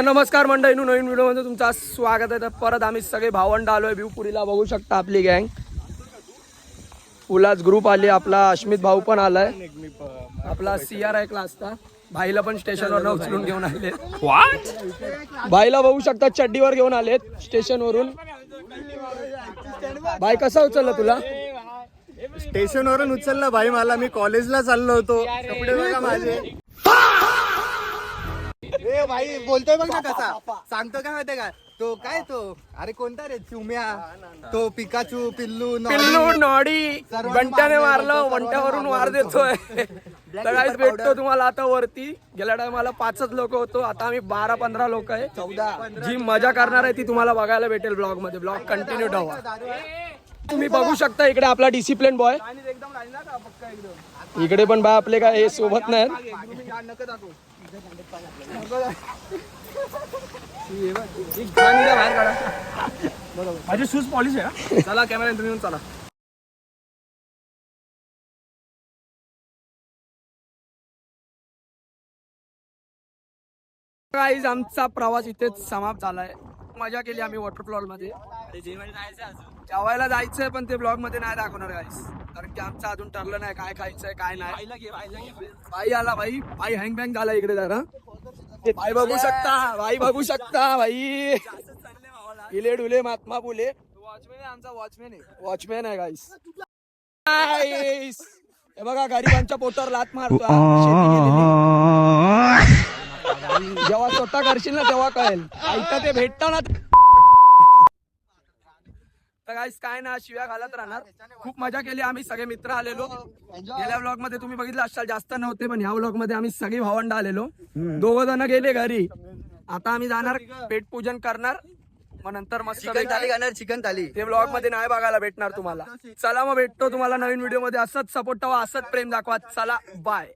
नमस्कार मंडळींनो, नवीन व्हिडिओमध्ये तुमचं स्वागत आहे. तर परत आम्ही सगळे भावंड आलोय भिवपुरीला. बघू शकता आपली गँग फुलाच ग्रुप आली. आपला अश्मित भाऊ पण आलाय. आपला CR क्लासचा भाईला पण स्टेशनवर उचलून घेऊन आले. भाईला बघू शकता चड्डीवर घेऊन आलेत स्टेशन वरून. भाई कसा उचलला तुला? स्टेशन वरून उचलला भाई मला. मी कॉलेजला चाललो होतो. कपडे बघा माझे. ए भाई बोलतोय बघ ना कसा. सांगतो काय माहितीये का तो, काय तो, अरे कोणता रे, चुम्या तो, पिकाचू, पिल्लू नॉडी बंट्याने मारलं. बंट्यावरून वार देतोय. तर गाईस भेटतो तुम्हाला आता वरती. गेल्या टायमाला 5च लोक होतो, आता आम्ही 12-15 लोक आहे. 14. जी मजा करणार आहे ती तुम्हाला बघायला भेटेल ब्लॉग मध्ये. ब्लॉग कंटिन्यू ठेवा. तुम्ही बघू शकता इकडे आपला डिसिप्लिन बॉय. इकडे पण बा आपले काय हे सोबत नाही. माझे शूज पॉलिश आहे. चला कॅमेरा इंटरव्ह्यू चला. गाईज आमचा प्रवास इथेच समाप्त झालाय. मजा केली आम्ही वॉटरफॉल मध्ये. जेवायला जायचंय पण ते ब्लॉग मध्ये नाही दाखवणार गाईज, कारण की आमचं अजून ठरलं नाही काय खायचंय काय नाही. भाई आला. भाई हँग बँग झाला इकडे जरा. भाई बघू शकता. भाई इले डुले महात्मा फुले. आमचा वॉचमॅन आहे गाईस. हे बघा गरिबांच्या पोटावर लात मारतो. जेव्हा स्वतः करशील ना तेव्हा कळेल. ऐकता ते भेटतं ना. तर गाईस काय ना, शिव्या घालत राहणार. खूप मजा केली आम्ही सगळे मित्र आलेलो. गेल्या व्लॉग मध्ये तुम्ही बघितलं असाल जास्त नव्हते, पण ह्या व्लॉग मध्ये आम्ही सगळी भावंड आलेलो. 2 जण गेले घरी. आता आम्ही जाणार पेट पूजन करणार. मग नंतर मस्त चिकन थाली. ते ब्लॉग मध्ये नाही बघायला भेटणार तुम्हाला. चला मग भेटतो तुम्हाला नवीन व्हिडिओ मध्ये. असंच सपोर्ट ठेवा, असंच प्रेम दाखवा. चला बाय.